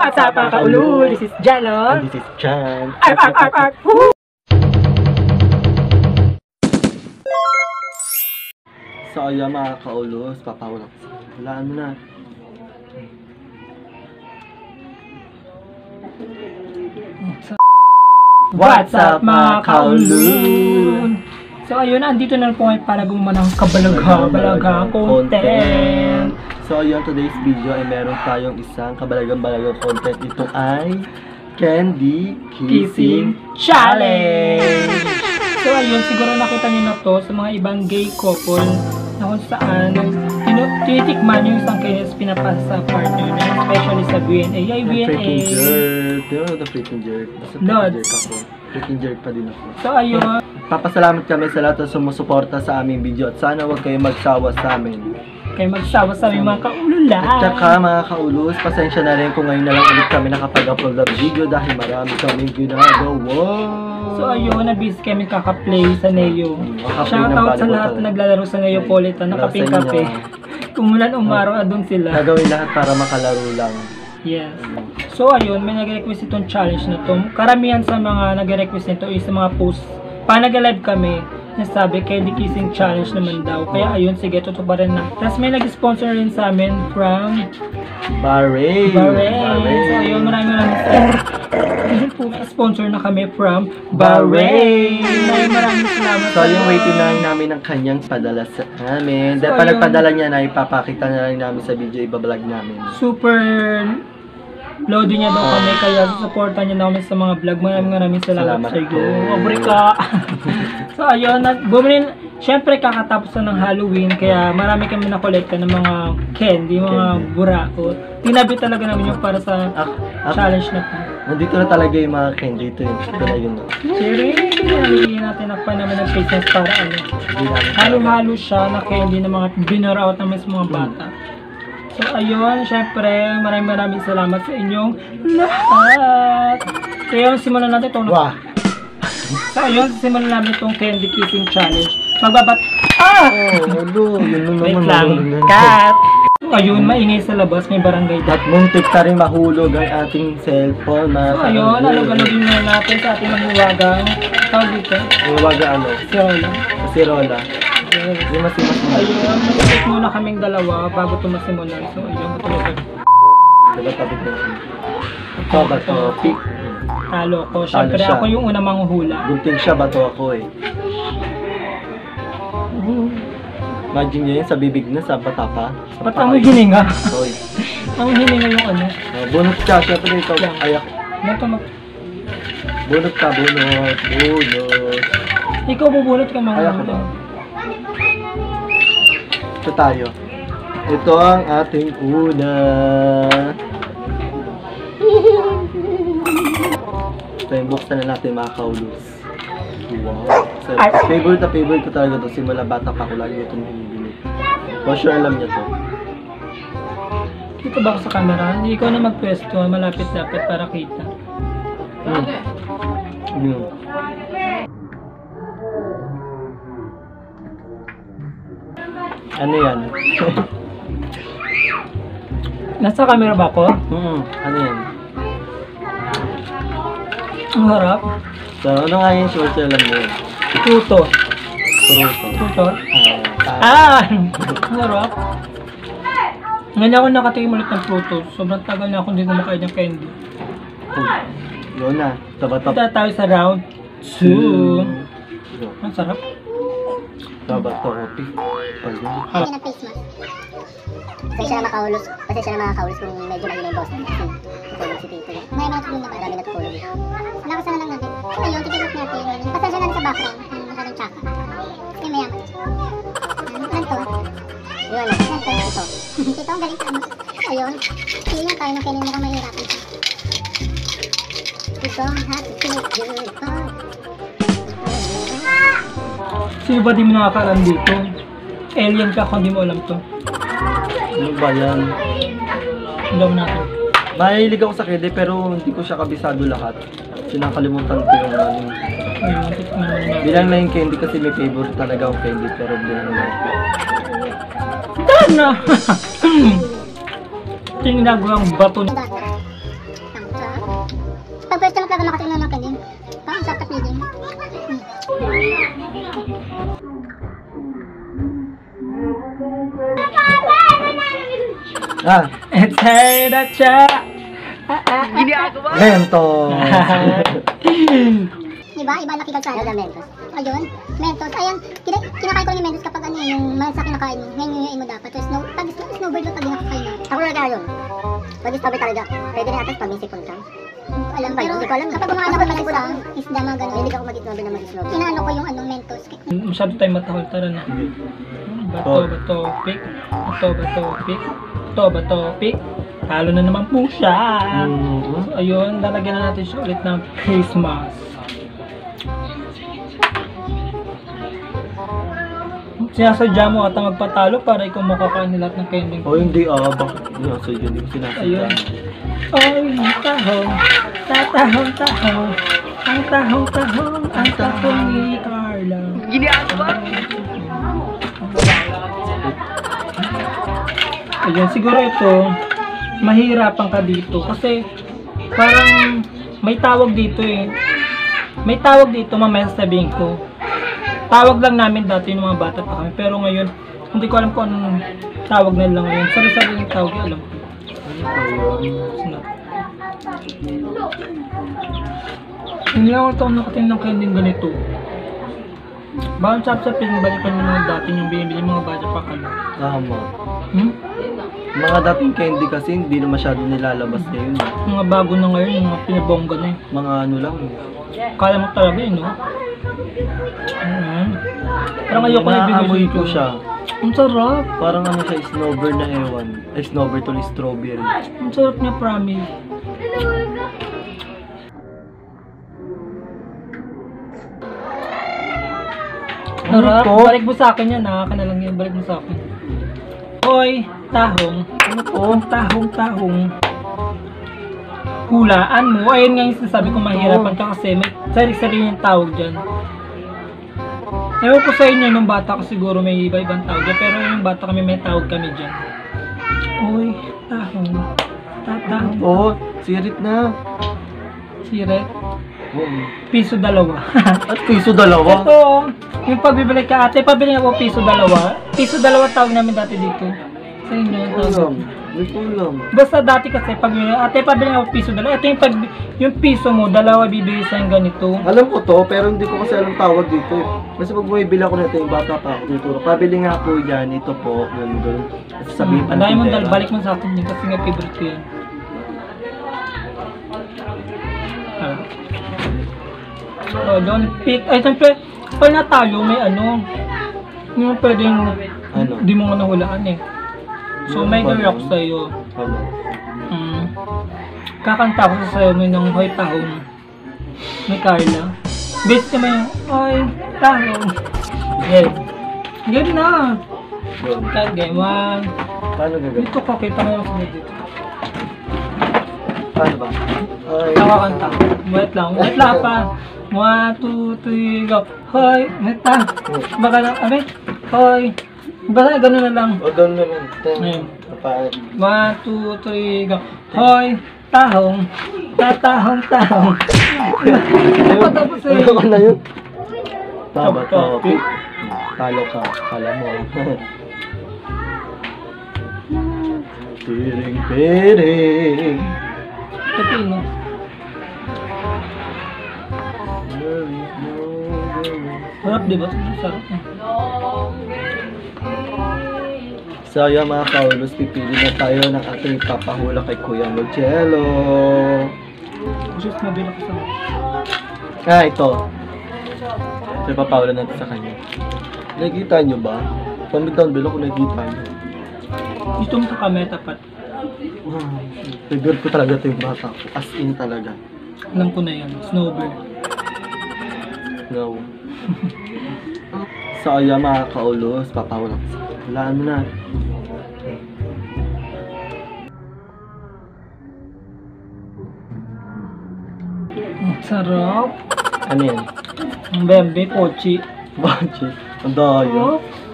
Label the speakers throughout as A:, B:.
A: What's up mga kaulo? This is Jalo.
B: And this is Chan.
A: Arr! Woo!
B: So ayan mga kaulos, papawala ko. Walaan mo na.
A: What's up mga kaulo? So ayun, andito na po ngayon para gumawa ng kabalaga content.
B: So ayun, today's video ay meron tayong isang kabalagang content. Ito ay Candy Kissing Challenge.
A: So ayun, siguro nakita niyo na to sa mga ibang gay couple na kung saan tinitikman yung isang kainis pinapasa sa partner na, especially sa BNA. Ay, BNA.
B: Freaking jerk. Pero the freaking jerk. Basta freaking jerk ako. Freaking jerk pa din ako.
A: So ayun.
B: Papasalamat kami sa lahat na sumusuporta sa aming video at sana huwag kayo magsawa sa amin.
A: Kayo magsawa sa aming mga kaulo lang.
B: At saka mga kaulos, pasensya na rin kung ngayon na lang ulit kami nakapag-upload ng video dahil marami kaming ginagawa.
A: So ayun, na-busy kami kaka-play sa Neo. Shoutout sa lahat na naglalaro sa Neo Politan, nakaping-kape. Kumulan umaraw, adun sila.
B: Gagawin lahat para makalaro lang.
A: Yes. So ayun, may nag-request itong challenge na to. Karamihan sa mga nag-request nito is sa mga posts. Pag nag-live kami, nasabi, Candy Kissing Challenge naman daw. Kaya ayun, sige, tutuparin na. Tapos may nag-sponsor rin sa amin from
B: Bahrain.
A: So ayun, maraming sponsor na kami from Bahrain. Maraming salamat.
B: So yung waiting na namin ng kanyang padala sa amin. Dahil pa nagpadala niya na ipapakita na lang namin sa video, ibablog namin.
A: Super loading niya daw kami, kaya supportan niya namin sa mga vlog. Maraming salamat sa iyo. Obrika. So ayun, syempre kakatapos na ng Halloween, kaya marami kami nakolekta ng mga candy, mga burako. Tinabi talaga namin yung para sa challenge na to.
B: Nandito na talaga yung mga candy. Ito na yun.
A: Hindi natin nakpa naman ng business para halo-halo siya na candy na mga binaraot naman sa mga bata. So ayun, syempre maraming salamat sa inyong lahat. Kaya simulan natin itong So ayun, simulan namin itong Candy Kissing Challenge. Magbabat...
B: Yun
A: wait lang. Cut! So ayun, maingay sa labas, may barangay
B: At muntik na rin mahulog ang ating cellphone.
A: So ayun, alog-alogin na natin sa ating mahiwagang tawag dito.
B: Mahiwaga ano? Si Rola.
A: Yes. Ayun, mag-check muna kaming dalawa bago ito masimulan. So ayun,
B: Diba topic ko? Ito ba topic?
A: Talo ko. Siyempre ako yung unang manghuhula.
B: Gunting siya, bato ako eh. Imagine nyo yun, sa bibig na, sa bata pa.
A: Ba't ang hininga?
B: Hoy.
A: Ang hininga yung ano?
B: Bunot ka, syempre ikaw. Ayak. Bunot ka, bunot.
A: Ikaw bubunot ka mga
B: ayak ko ba? Ito tayo. Ito ang ating una. Ito yung buksan na natin mga kaulos. Wow. So, favorite ko talaga ito. Simula bata pa ko lagi itong binibili. For sure alam niya to.
A: Dito ba ako sa camera? Hindi ko na magpwesto. Malapit-lapit para kita.
B: Ano yan?
A: Nasa camera ba ako?
B: Ano yan?
A: Ang harap.
B: So, ano nga yung short alam mo?
A: Tuto.
B: Tuto?
A: Ang harap. Ngayon ako nakatingin ulit ng Pluto. Sobrang tagal na ako hindi kumakain ng candy.
B: Yun na. Tabatap.
A: Punta tayo sa round 2. Ang sarap.
B: Tabatap.
C: Kasi na face mask. Pasensya na mga kaulos kung medyo mali na yung boss natin. Kasi si Tito. May mga tulong naman. Marami natutulog. Nakasan na lang natin. So ngayon, titignan natin. Pasensya na sa background. Yung masyadong tsaka. Kasi mayaman. Ano to? Yun na. Ano to? Ito. Ito ang galing sa ano. Ayun. Hindi niya tayo na kainin mo kung mahirapan siya. Ito ang happy to good part.
A: Sino ba di mo nakakaroon dito? Alien ka kung di mo alam to.
B: Ano ba yan?
A: Alam natin.
B: Mahilig ako sa candy pero hindi ko siya kabisado lahat. Sinakalimutan ko yung ano.
A: Ayun, tikman mo na.
B: Bilang na yung candy kasi may favorite talaga ang candy pero bilang na.
A: Dana! Tingnan ko ang bato.
C: Pag first time talaga makatingin ng candy, parang sarap feeling.
B: Ah,
A: Etera cha!
B: Mentos!
C: Diba? Iba laki ka sa Mentos. Ayun, Mentos. Ayan, kinakain ko yung Mentos kapag ano yung malasa kinakain mo. Ngayon yung mo dapat. So, pag snowbird mo pag nakakain mo. Ako na yun. Pag strawberry talaga. Pwede na atas pag may sipon ka. Alam pero hindi ko alam. Kapag kumain ako ng isda, isda mga ganun. Hindi ako mag-snowbird na mag-snowbird. Inaano ko yung anong Mentos.
A: Masyado tayo matahol. Tara na. Bato, pick. Bato, pick. Bato, pick. Halo na naman po siya. So, ayun, lalagyan na natin siya ulit ng face mask. Sinasadya mo ata magpatalo para ikaw makakain lahat ng kending.
B: Oh, hindi bakit sinasadya? Hindi ko sinasadya.
A: Ayun. Oy, tahong, tatahong, tahong. Ang tahong, tahong, ang tahong ni Carla. Ayun, siguro ito, mahirapan ka dito kasi parang may tawag dito eh. May tawag dito, mamaya sasabihin ko. Tawag lang namin dati ng mga bata pa kami, pero ngayon, hindi ko alam kung anong tawag na lang ngayon. Sari-sari yung tawag, alam ko. Hindi ako ito nakatin ng kending ganito. Bakit sap-sapin, balikan yung mga dati yung binibili mga bata pa kami.
B: Tama. Mga dating candy kasi hindi na masyado nilalabas ngayon.
A: Mga bago na ngayon, yung mga pinabongga na eh.
B: Mga ano lang.
A: Kala mo talaga eh, no? Parang ayoko na
B: Naamoy
A: ibigay
B: ko siya.
A: Ang sarap.
B: Parang ano siya, snowbird na ewan. Snowbird to strawberry.
A: Ang sarap niya, promise. Sarap.
B: to?
A: Balik mo sa akin yan, ka na lang yan. Balik mo sa akin. Hoy, tahong.
B: Ano to?
A: Tahong. Hulaan mo. Ayun nga yung sinasabi ko, mahirapan ka kasi may sari-sari yung tawag dyan. Ewan ko sa inyo, nung bata ko siguro may iba-ibang tawag dyan. Pero yung bata kami, may tawag kami dyan. Hoy, tahong. Tahong.
B: Oh, sirit na.
A: Siret.
B: Oo.
A: Piso dalawa.
B: At piso dalawa.
A: Ito, yung pagbibili ka ate, pabili ako piso dalawa. Piso dalawa tawag namin dati dito. Sa inyo yung tawag.
B: May kulang.
A: Basta dati kasi pag ate pabili ako piso dalawa. Ito yung piso mo, dalawa bibigay sa yung ganito.
B: Alam ko to, pero hindi ko kasi alam tawag dito eh. Kasi pag bumibili ako nito, yung bata pa ako dito. Pabili nga po yan, ito po, ganun. Kasi sabihin pa
A: Dahil mo
B: tindera.
A: balik mo sa akin din kasi nga favorite ko yan. Oh, don't pick. Ay, siyempre, pag natalo, may ano. Yung pwedeng,
B: Ano?
A: di mo nga nahulaan eh. So, may gawin ako sa'yo.
B: Ano?
A: Kakanta ko sa sayo mo ng Hoy Tahong. May Carla. Base ka may Hoy Tahong. Yes. Game na.
B: Yun.
A: Tag game 1.
B: Paano gagawin?
A: Dito ko, kita mo yung sunod dito.
B: Paano ba? Ay.
A: Kakakanta. Wait lang pa. 1, 2, 3, go. Hoy, may Tahong. Baka lang, abe. Hoy. Basta gano'n na lang.
B: O, doon naman.
A: Ayun.
B: Paano?
A: 1, 2, 3, go. Hoy, tahong. Tahong. Patapos eh.
B: Ano ka na yun? Tama,
A: Topic.
B: Talo ka. Kala mo. Piring.
A: Pepino. Sarap diba? Sarap eh.
B: So yun mga kaulos, pipili na tayo ng ating papahula kay Kuya Marcello.
A: Just mabila ko sa
B: Ito. Ito papahula natin sa kanya. Nakikita nyo ba? Comment down below kung nakikita nyo.
A: Dito mo sa kamay tapat.
B: Favorite ko talaga ito yung bata ko. As in talaga.
A: Alam ko na yan. Snowbird.
B: No. So ayan mga kaulos, papahula ko. Hulaan mo na.
A: Sarap.
B: Ano yan?
A: Ang bembe, pochi.
B: Bakit? Ang daya.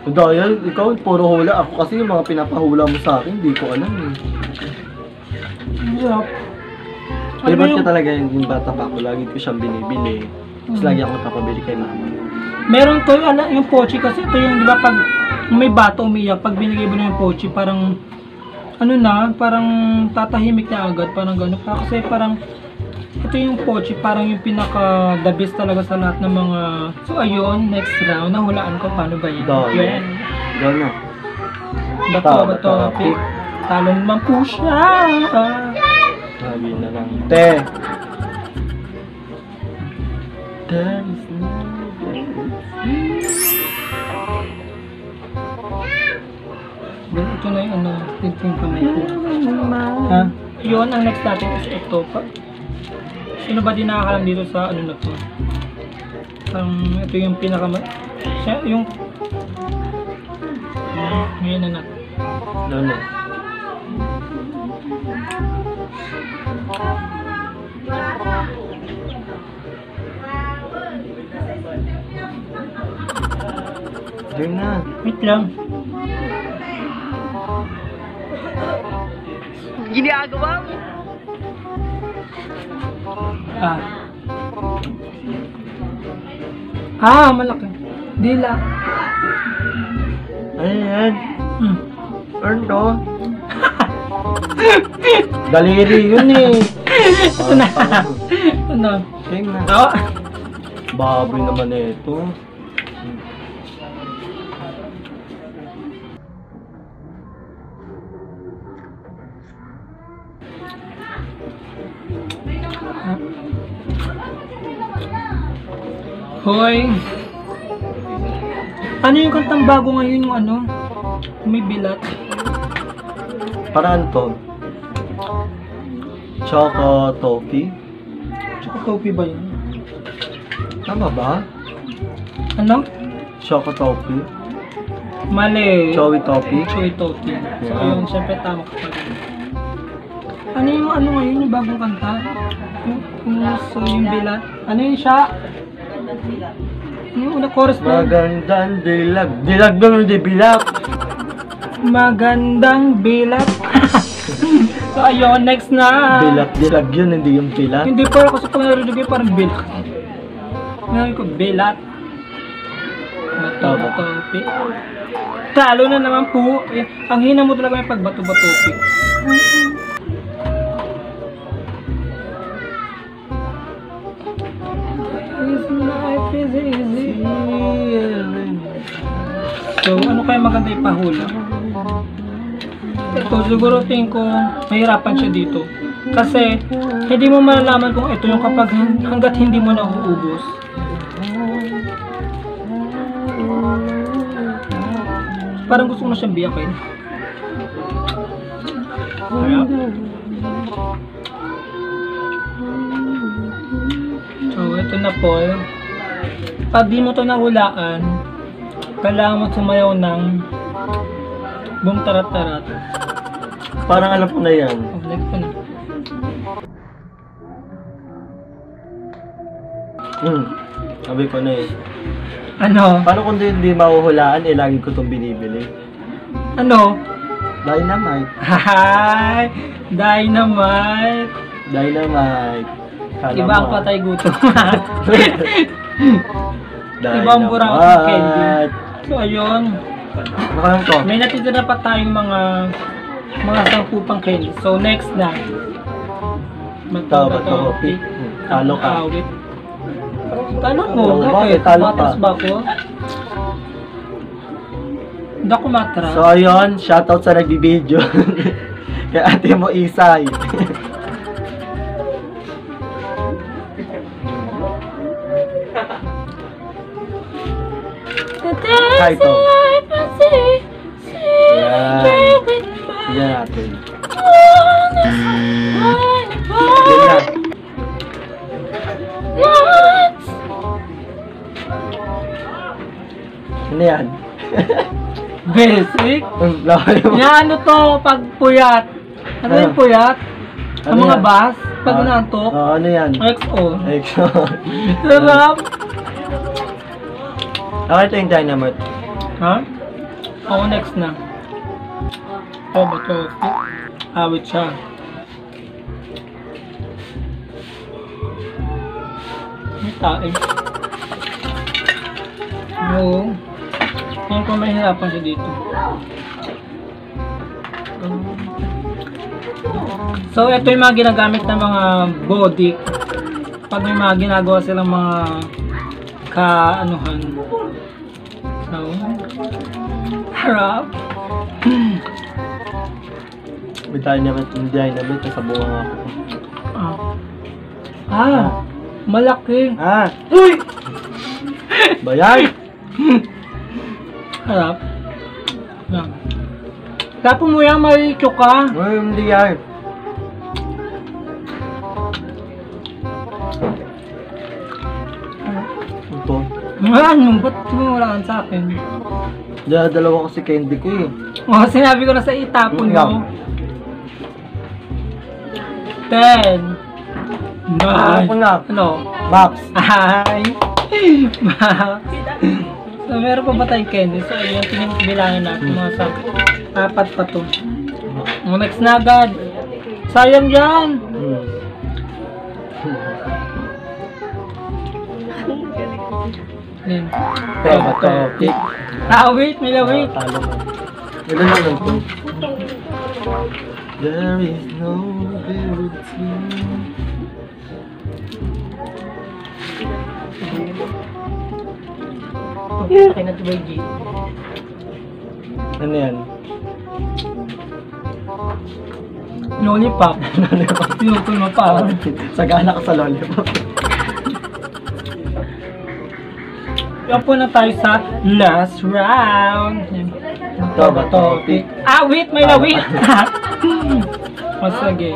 B: Ang daya, ikaw puro hula. Ako kasi yung mga pinapahula mo sa akin, hindi ko alam eh.
A: Ang sarap.
B: Favorite ko
A: yung-
B: talaga yung bata pa ako. Lagi ko siyang binibili. Tapos lagi ako napapabili kay mama.
A: Meron to, yung pochi kasi ito yung, di ba, pag may bata umiyak, pag binigay mo na yung pochi, parang, ano na, parang tatahimik na agad, parang gano'n. Kasi parang, ito yung pochi, parang yung pinaka the best talaga sa lahat ng mga, so ayun, next round, nahulaan ko, paano ba yan?
B: Dahil.
A: Yan.
B: Gano'n.
A: Bato, pick. Talo naman po siya.
B: Sabi na lang. Te! There is no
A: Then, ito na yung ano, ito yung kamay ko. Ha? Yun, ang next natin is ito. Sino ba din nakakalam dito sa ano na to? Ito yung siya, yung ngayon na natin.
B: Ano? Ayun na.
A: Wait lang.
D: Ginagawa mo?
A: Malaki. Dila.
B: Ano yan? Ano to?
A: Hmm.
B: Daliri yun eh.
A: Ito na. Ano?
B: Same na.
A: Oh.
B: Baboy naman na ito.
A: Hoy. Ano yung kantang bago ngayon yung ano? May bilat.
B: Paraan to. Choco Toffee.
A: Choco Toffee ba yun?
B: Tama ba?
A: Ano?
B: Choco Toffee.
A: Mali.
B: Chowi Toffee.
A: Choy Toffee. So
B: Yeah.
A: ayun, syempre tama ka pa rin. Ano yung ano ngayon, yung bagong kanta? Yung bilat. Ano yun siya? Yung una chorus na.
B: Magandang dilag. Dilag doon, hindi bilag.
A: Magandang bilat. So ayun, next na.
B: Dilag yun, hindi yung bilat.
A: Hindi pa kasi pag narinig ko parang bilat. Narinig ko bilat. Bato-batopi. Talo na naman po. Ang hina mo talaga yung pagbato-batopi. This life is easy. So, ano kaya maganda ipahula? Ito, siguro tingin ko mahirapan siya dito. Kasi, hindi mo malalaman kung ito yung kapag hanggat hindi mo nauubos. Parang gusto ko na siyang biyakin. Ayan. So, ito na po. Pag di mo ito nahulaan, kailangan mo sumayaw ng boom tarat-tarat.
B: Parang alam ko na yan.
A: Oh, next ko na.
B: Sabi ko na eh.
A: Ano?
B: Paano kung hindi mahuhulaan, eh lagi ko itong binibili?
A: Ano?
B: Dynamite.
A: Hi! Dynamite!
B: Dynamite. Kala
A: Iba ang
B: mo,
A: patay gutom.
B: Dynamite.
A: Iba ang burang candy. So, ayun.
B: Ano ka lang to?
A: May natitira pa tayong mga sangkupang candy. So, next na.
B: Bato. Talo ka.
A: Awit. Talo mo?
B: Oo, bakit?
A: Bakit?
B: Talo ka.
A: Matras ba ako? Hindi ako matras.
B: So ayun, shoutout sa nagbibideo. Kay ate mo Isay. Hi to. Yan. Sige natin. Yan na. Ano yan?
A: Basic?
B: Laki mo.
A: Yan, ano to? Pag puyat. Ano yung puyat? Ang
B: Ano
A: mga
B: yan?
A: bus? Pag inaantok?
B: Ano yan?
A: XO.
B: Exo.
A: Sarap!
B: Nakita yung dynamite.
A: Ha? Oo, next na. Oh, bato. Awit siya. tae. Oo. Ngayon ko mahirapan siya dito. So, ito yung mga ginagamit ng mga body. Pag may mga ginagawa silang mga ka-anuhan. So, harap.
B: May tayo naman, hindi ay namin, nasa bunga nga ako.
A: Malaki.
B: Uy! Bayan!
A: Harap. Yan. Tapos mo yan, may tsuka.
B: Uy, hindi yan. Ito.
A: Ano? Ba't wala ka sa akin?
B: Dalawa kasi candy ko eh.
A: Oh, sinabi ko na sa itapon mo. 10.
B: Ako na.
A: Ano?
B: Max.
A: Ay! Max! So, meron pa ba tayong candy? So, yung bilangin natin mga sa 4 pa to. Next na agad. Sayang yan! Yan.
B: Topic.
A: Wait, may wait.
B: Talo ko. Ilan lang lang to? There is no beauty.
A: Okay na to by G.
B: Ano yan?
A: Lollipop. Tinutol mo pa.
B: Sagana ka sa lollipop.
A: Yan po na tayo sa last round.
B: Ito ba topic?
A: Wait, may wait. Sige.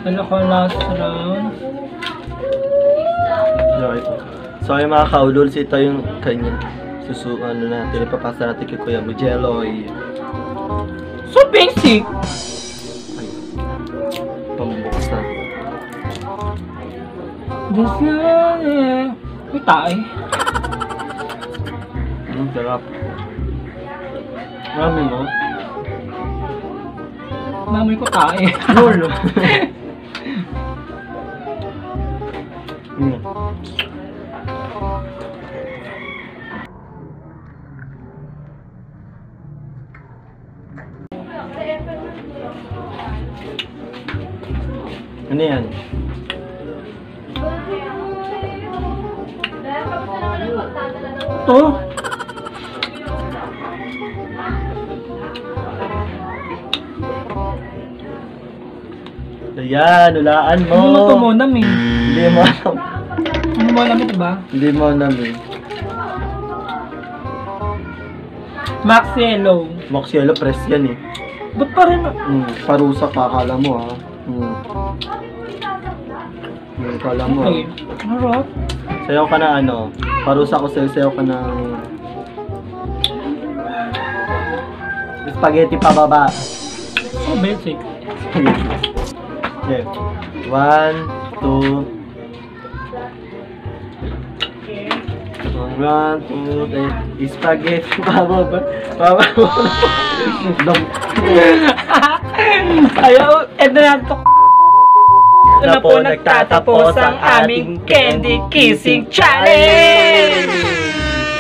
A: Ano ko last round?
B: Ito. So yung mga kaulols, ito yung kanya. Ano natin, ipapasa natin kay Kuya Mujeloy.
A: So basic.
B: Ay. Pambuksan.
A: This na may tae.
B: Sarap. Marami mo?
A: Namoy ko tae.
B: Lolo. Ano yan?
A: To?
B: Ayan, hulaan mo.
A: Ano mo to mo namin?
B: Hindi mo alam.
A: Ano mo namin diba?
B: Hindi mo alam eh.
A: Max Yellow.
B: Max Yellow, press yan eh.
A: Ba't pa rin?
B: Parusa ka, akala mo ha. Akala mo.
A: Okay. Harap.
B: Sayaw ka na ano. Parusa ko sa'yo, sayaw ka ng spaghetti pababa.
A: So basic.
B: Okay. 1, 2. 1, 2, 3. Spaghetti pababa. Pababa.
A: Ayaw, eto na to. Na po nagtatapos ang aming Candy Kissing Challenge!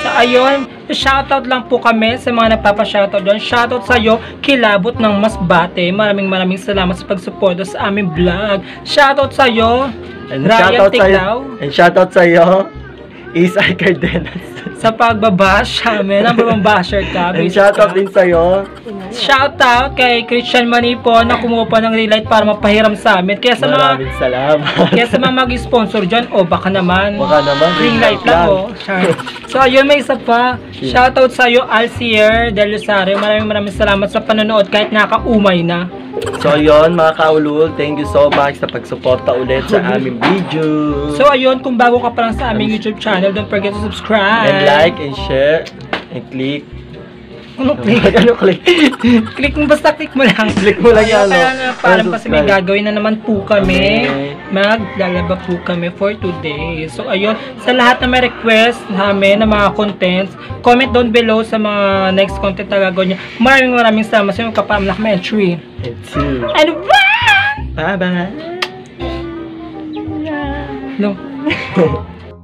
A: So ayun, shoutout lang po kami sa mga nagpapa-shoutout doon. Shoutout sa'yo, Kilabot ng Masbate. Maraming salamat sa pagsuporta sa aming vlog. Shoutout sa'yo, Ryan Tiklaw.
B: And shoutout sa'yo, Isay Cardenas.
A: Sa pagbabash amin, number one basher ka.
B: And shoutout din sa'yo.
A: Shoutout kay Christian Manipo na kumuha pa ng relight para mapahiram sa amin. Kaya sa
B: Maraming salamat.
A: Kaya sa mga mag-sponsor dyan, baka naman.
B: Ring
A: light lang, So, ayun, may isa pa. Shoutout sa'yo, Alcier Del Rosario. Maraming salamat sa panonood kahit nakaumay na.
B: So, ayun, mga kaulul, thank you so much sa pagsuporta ulit sa aming video.
A: So, ayun, kung bago ka pa lang sa aming YouTube channel, don't forget to subscribe.
B: And like, and share, and click.
A: Ano click?
B: Ano click?
A: Click mo, basta click mo lang.
B: Click mo lang yan, no?
A: Kaya nga, parang kasi may gagawin na naman po kami.
B: Okay.
A: Maglalaba po kami for today. So, ayun. Sa lahat na may request namin na mga contents, comment down below sa mga next content na gagawin nyo. Maraming salamat sa inyo kapamlak may entry.
B: And two.
A: And bye!
B: Bye-bye.
A: No.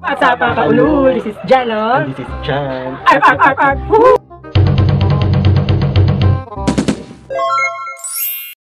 A: At sa mga kaulo, this is Jello.
B: And this is Chan.
A: Woo!